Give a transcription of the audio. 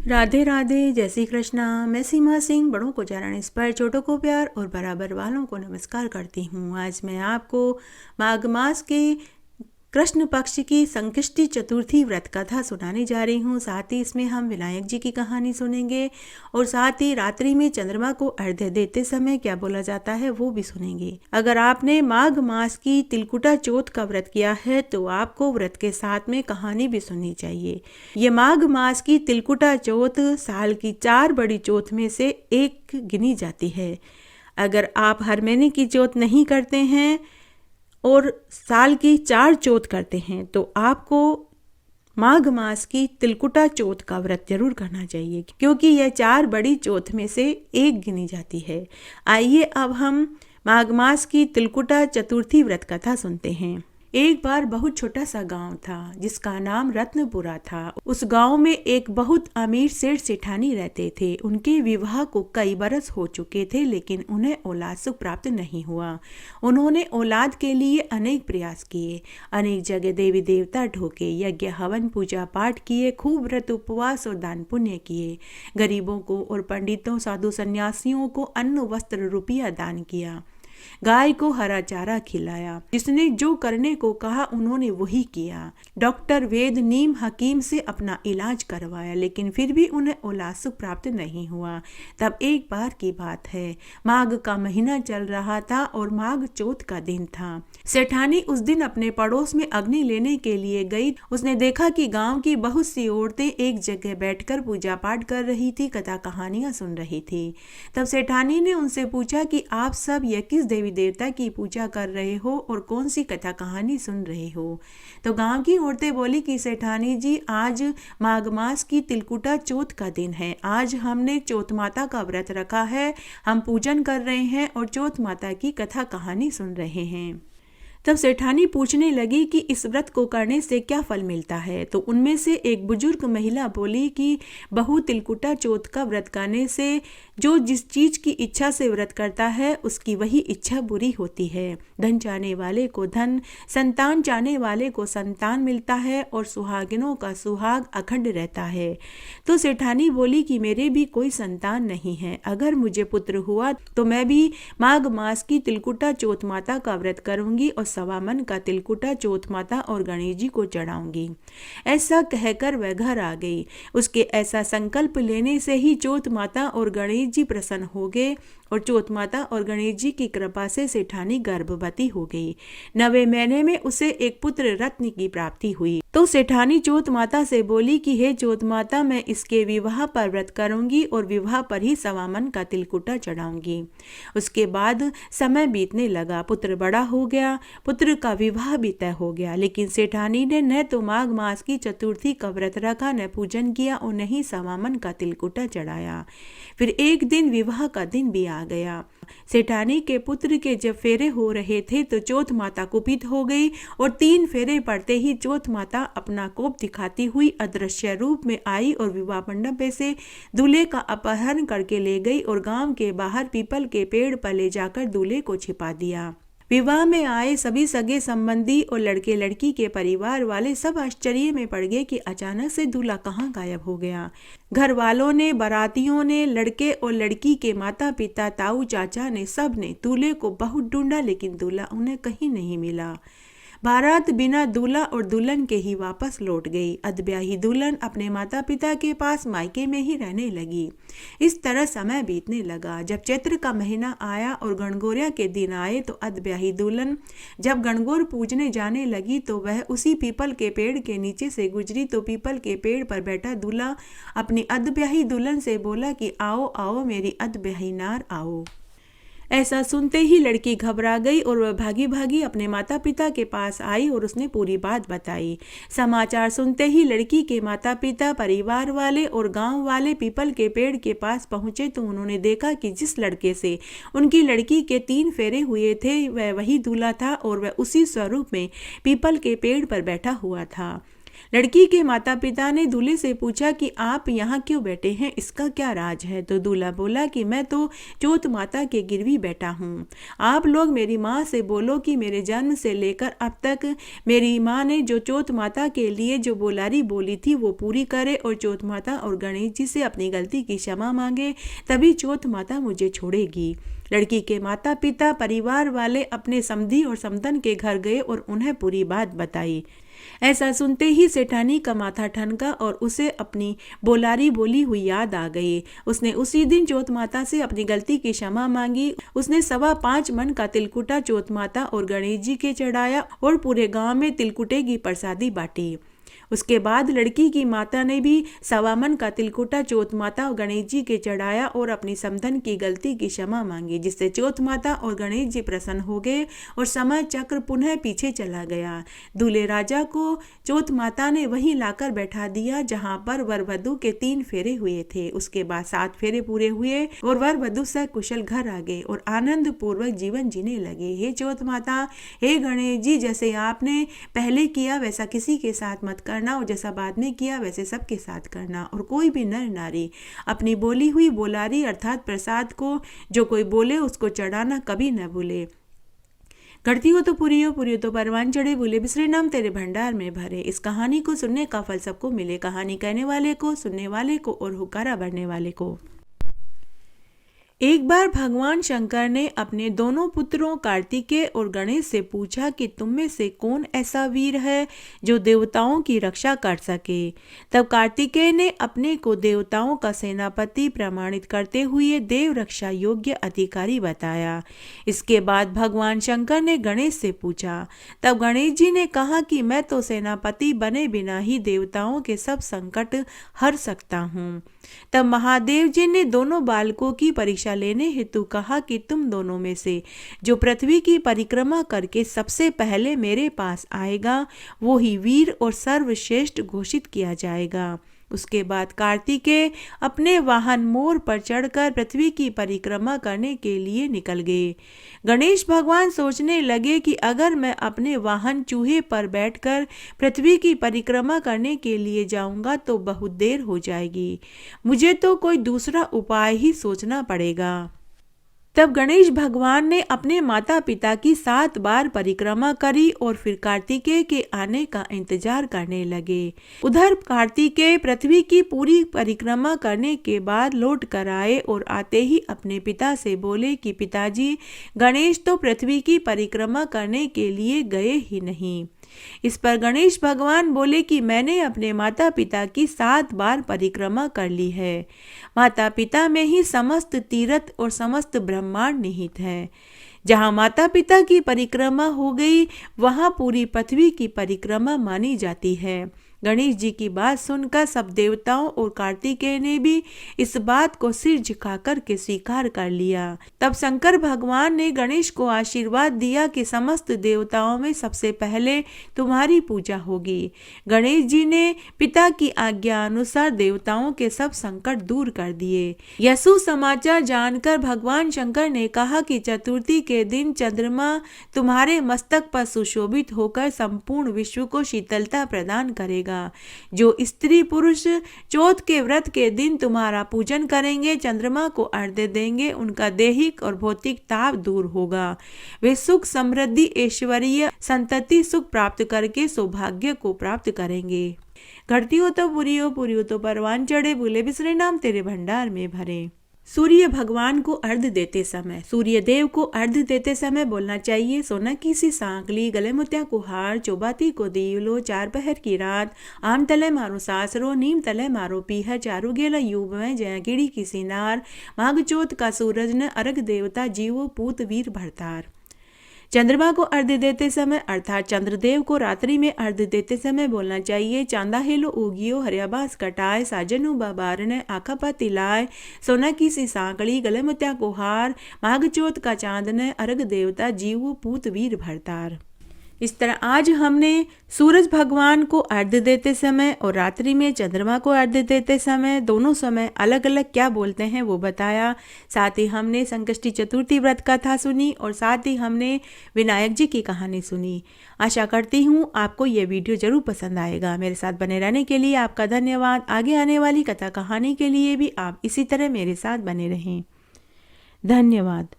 राधे राधे, जय श्री कृष्णा। मैं सीमा सिंह बड़ों को जाना इस पर, छोटों को प्यार और बराबर वालों को नमस्कार करती हूँ। आज मैं आपको माघ मास के कृष्ण पक्ष की संकष्टी चतुर्थी व्रत कथा सुनाने जा रही हूँ। साथ ही इसमें हम विनायक जी की कहानी सुनेंगे और साथ ही रात्रि में चंद्रमा को अर्घ्य देते समय क्या बोला जाता है वो भी सुनेंगे। अगर आपने माघ मास की तिलकुटा चौथ का व्रत किया है तो आपको व्रत के साथ में कहानी भी सुननी चाहिए। ये माघ मास की तिलकुटा चौथ साल की 4 बड़ी चौथ में से एक गिनी जाती है। अगर आप हर महीने की चौथ नहीं करते हैं और साल की 4 चौथ करते हैं तो आपको माघ मास की तिलकुटा चौथ का व्रत जरूर करना चाहिए, क्योंकि यह 4 बड़ी चौथ में से एक गिनी जाती है। आइए अब हम माघ मास की तिलकुटा चतुर्थी व्रत कथा सुनते हैं। एक बार बहुत छोटा सा गांव था जिसका नाम रत्नपुरा था। उस गांव में एक बहुत अमीर सेठ सेठानी रहते थे। उनके विवाह को कई बरस हो चुके थे, लेकिन उन्हें औलाद सुख प्राप्त नहीं हुआ। उन्होंने औलाद के लिए अनेक प्रयास किए, अनेक जगह देवी देवता ढोके, यज्ञ हवन पूजा पाठ किए, खूब व्रत उपवास और दान पुण्य किए। गरीबों को और पंडितों साधु सन्यासियों को अन्न वस्त्र रुपया दान किया। गाय को हरा चारा खिलाया। जिसने जो करने को कहा उन्होंने वही किया। डॉक्टर वेद नीम हकीम से अपना इलाज करवाया, लेकिन फिर भी उन्हें औलाद सुख प्राप्त नहीं हुआ। तब एक बार की बात है, माघ का महीना चल रहा था और माघ चौथ का दिन था। सेठानी उस दिन अपने पड़ोस में अग्नि लेने के लिए गई। उसने देखा कि गांव की बहुत सी औरतें एक जगह बैठकर पूजा पाठ कर रही थी, कथा कहानियां सुन रही थी। तब सेठानी ने उनसे पूछा कि आप सब ये किस देवी देवता की पूजा कर रहे हो और कौन सी कथा कहानी सुन रहे हो? तो गांव की औरतें बोली कि सेठानी जी, आज माघ मास की तिलकुटा चौथ का दिन है। आज हमने चौथ माता का व्रत रखा है। हम पूजन कर रहे हैं और चौथ माता की कथा कहानी सुन रहे हैं। तब सेठानी पूछने लगी कि इस व्रत को करने से क्या फल मिलता है। तो उनमें से एक बुजुर्ग महिला बोली कि बहु तिलकुटा चौथ का व्रत करने से जो जिस चीज की इच्छा से व्रत करता है उसकी वही इच्छा बुरी होती है। धन चाहने वाले को धन, संतान चाहने वाले को संतान मिलता है और सुहागिनों का सुहाग अखंड रहता है। तो सेठानी बोली कि मेरे भी कोई संतान नहीं है। अगर मुझे पुत्र हुआ तो मैं भी माघ मास की तिलकुटा चौथ माता का व्रत करूंगी और 1.25 मन का तिलकुटा चौथ माता और गणेश जी को चढ़ाऊंगी। ऐसा कहकर वह घर आ गई। उसके ऐसा संकल्प लेने से ही चौथ माता और गणेश जी प्रसन्न हो गए और चौथ माता और गणेश जी की कृपा से सेठानी गर्भवती हो गई। 9वें महीने में उसे एक पुत्र रत्न की प्राप्ति हुई। तो सेठानी चौथ माता से बोली कि हे चौथ माता, मैं इसके विवाह पर व्रत करूंगी और विवाह पर ही 1.25 मन का तिलकुटा चढ़ाऊंगी। उसके बाद समय बीतने लगा, पुत्र बड़ा हो गया, पुत्र का विवाह भी तय हो गया। लेकिन सेठानी ने न तो माघ मास की चतुर्थी का व्रत रखा, न पूजन किया और न ही 1.25 मन का तिलकुटा चढ़ाया। फिर एक दिन विवाह का दिन भी आ गया। सेठानी के पुत्र के जब फेरे हो रहे थे तो चौथ माता कुपित हो गई और 3 फेरे पड़ते ही चौथ माता अपना कोप दिखाती हुई अदृश्य रूप में आई और विवाह मंडप से दूल्हे का अपहरण करके ले गई और गांव के बाहर पीपल के पेड़ पर ले जाकर दूल्हे को छिपा दिया। विवाह में आए सभी सगे संबंधी और लड़के लड़की के परिवार वाले सब आश्चर्य में पड़ गए कि अचानक से दूल्हा कहाँ गायब हो गया। घर वालों ने, बारातियों ने, लड़के और लड़की के माता पिता, ताऊ चाचा ने, सब ने दूल्हे को बहुत ढूंढा, लेकिन दूल्हा उन्हें कहीं नहीं मिला। बारात बिना दूल्हा और दुल्हन के ही वापस लौट गई। अधब्याही दुल्हन अपने माता पिता के पास मायके में ही रहने लगी। इस तरह समय बीतने लगा। जब चैत्र का महीना आया और गणगौर के दिन आए तो अधब्याही दुल्हन जब गणगौर पूजने जाने लगी तो वह उसी पीपल के पेड़ के नीचे से गुजरी तो पीपल के पेड़ पर बैठा दूल्हा अपनी अधब्याही दुल्हन से बोला कि आओ आओ मेरी अधब्याही नार आओ। ऐसा सुनते ही लड़की घबरा गई और वह भागी भागी अपने माता पिता के पास आई और उसने पूरी बात बताई। समाचार सुनते ही लड़की के माता पिता, परिवार वाले और गांव वाले पीपल के पेड़ के पास पहुंचे तो उन्होंने देखा कि जिस लड़के से उनकी लड़की के 3 फेरे हुए थे वह वही दूल्हा था और वह उसी स्वरूप में पीपल के पेड़ पर बैठा हुआ था। लड़की के माता पिता ने दूल्हे से पूछा कि आप यहाँ क्यों बैठे हैं, इसका क्या राज है। तो दूल्हा बोला कि मैं तो जोत माता के गिरवी बैठा हूँ। आप लोग मेरी माँ से बोलो कि मेरे जन्म से लेकर अब तक मेरी माँ ने जो जोत माता के लिए जो बोलारी बोली थी वो पूरी करे और जोत माता और गणेश जी से अपनी गलती की क्षमा मांगे, तभी जोत माता मुझे छोड़ेगी। लड़की के माता पिता परिवार वाले अपने समधी और समधन के घर गए और उन्हें पूरी बात बताई। ऐसा सुनते ही सेठानी का माथा ठनका और उसे अपनी बोलारी बोली हुई याद आ गई। उसने उसी दिन जोत माता से अपनी गलती की क्षमा मांगी। उसने 5.25 मन का तिलकुटा जोत माता और गणेश जी के चढ़ाया और पूरे गांव में तिलकुटे की प्रसादी बांटी। उसके बाद लड़की की माता ने भी 1.25 मन का तिलकुटा जोत माता और गणेश जी के चढ़ाया और अपनी समधन की गलती की क्षमा मांगी, जिससे जोत माता और गणेश जी प्रसन्न हो गए और समय चक्र पुनः पीछे चला गया। दूल्हे राजा को जोत माता ने वहीं लाकर बैठा दिया जहां पर वर वधू के 3 फेरे हुए थे। उसके बाद 7 फेरे पूरे हुए और वर वधू सकुशल घर आ गए और आनंद पूर्वक जीवन जीने लगे। हे जोत माता, हे गणेश जी, जैसे आपने पहले किया वैसा किसी के साथ मत करना और जैसा बाद में किया वैसे सबके साथ करना। और कोई भी नर नारी अपनी बोली हुई बोलारी अर्थात प्रसाद को जो कोई बोले उसको चढ़ाना कभी न भूले। घटती हो तो पूरी हो तो परवान चढ़े, भूले बिसरे नाम तेरे भंडार में भरे। इस कहानी को सुनने का फल सबको मिले, कहानी कहने वाले को, सुनने वाले को और हुक्कारा भरने वाले को। एक बार भगवान शंकर ने अपने दोनों पुत्रों कार्तिकेय और गणेश से पूछा कि तुम में से कौन ऐसा वीर है जो देवताओं की रक्षा कर सके। तब कार्तिकेय ने अपने को देवताओं का सेनापति प्रमाणित करते हुए देव रक्षा योग्य अधिकारी बताया। इसके बाद भगवान शंकर ने गणेश से पूछा। तब गणेश जी ने कहा कि मैं तो सेनापति बने बिना ही देवताओं के सब संकट हर सकता हूँ। तब महादेव जी ने दोनों बालकों की परीक्षा लेने हेतु कहा कि तुम दोनों में से जो पृथ्वी की परिक्रमा करके सबसे पहले मेरे पास आएगा वो ही वीर और सर्वश्रेष्ठ घोषित किया जाएगा। उसके बाद कार्तिकेय अपने वाहन मोर पर चढ़कर पृथ्वी की परिक्रमा करने के लिए निकल गए। गणेश भगवान सोचने लगे कि अगर मैं अपने वाहन चूहे पर बैठकर पृथ्वी की परिक्रमा करने के लिए जाऊंगा तो बहुत देर हो जाएगी, मुझे तो कोई दूसरा उपाय ही सोचना पड़ेगा। तब गणेश भगवान ने अपने माता पिता की 7 बार परिक्रमा करी और फिर कार्तिकेय के आने का इंतजार करने लगे। उधर कार्तिकेय पृथ्वी की पूरी परिक्रमा करने के बाद लौट कर आए और आते ही अपने पिता से बोले कि पिताजी, गणेश तो पृथ्वी की परिक्रमा करने के लिए गए ही नहीं। इस पर गणेश भगवान बोले कि मैंने अपने माता पिता की 7 बार परिक्रमा कर ली है। माता पिता में ही समस्त तीर्थ और समस्त ब्रह्मांड निहित है। जहाँ माता पिता की परिक्रमा हो गई वहाँ पूरी पृथ्वी की परिक्रमा मानी जाती है। गणेश जी की बात सुनकर सब देवताओं और कार्तिकेय ने भी इस बात को सिर झुकाकर के स्वीकार कर लिया। तब शंकर भगवान ने गणेश को आशीर्वाद दिया कि समस्त देवताओं में सबसे पहले तुम्हारी पूजा होगी। गणेश जी ने पिता की आज्ञा अनुसार देवताओं के सब संकट दूर कर दिए। यह सुसमाचार जानकर भगवान शंकर ने कहा कि चतुर्थी के दिन चंद्रमा तुम्हारे मस्तक पर सुशोभित होकर संपूर्ण विश्व को शीतलता प्रदान करेगा। जो स्त्री पुरुष चौथ के व्रत के दिन तुम्हारा पूजन करेंगे, चंद्रमा को अर्घ्य देंगे, उनका दैहिक और भौतिक ताप दूर होगा। वे सुख, समृद्धि, ऐश्वर्य, संतति सुख प्राप्त करके सौभाग्य को प्राप्त करेंगे। घटती हो तो पूरी हो तो परवान चढ़े, भूले बिसरे नाम तेरे भंडार में भरे। सूर्य भगवान को अर्घ्य देते समय, सूर्य देव को अर्घ्य देते समय बोलना चाहिए, सोना की सी सांकली, गले मोतिया को हार, चौबाती को दीवलो, 4 पहर की रात, आम तले मारो सासरो, नीम तले मारो पीहर, चारू गेला यूब में जया कीड़ी की सिनार, माघ चौथ का सूरज न अर्घ देवता जीवो पूत वीर भरतार। चंद्रमा को अर्घ्य देते समय अर्थात चंद्रदेव को रात्रि में अर्घ्य देते समय बोलना चाहिए, चांदा हेलो उगियो, हरियाबास कटाए, साजनु बाबार ने आखा पर तिलाए, सोना की सी सांकड़ी, गले मोतिया को हार, माघ चौथ का चांद ने अर्घ देवता जीव पूत वीर भरतार। इस तरह आज हमने सूरज भगवान को अर्घ्य देते समय और रात्रि में चंद्रमा को अर्घ्य देते समय दोनों समय अलग अलग क्या बोलते हैं वो बताया। साथ ही हमने संकष्टी चतुर्थी व्रत कथा सुनी और साथ ही हमने विनायक जी की कहानी सुनी। आशा करती हूँ आपको ये वीडियो ज़रूर पसंद आएगा। मेरे साथ बने रहने के लिए आपका धन्यवाद। आगे आने वाली कथा कहानी के लिए भी आप इसी तरह मेरे साथ बने रहें। धन्यवाद।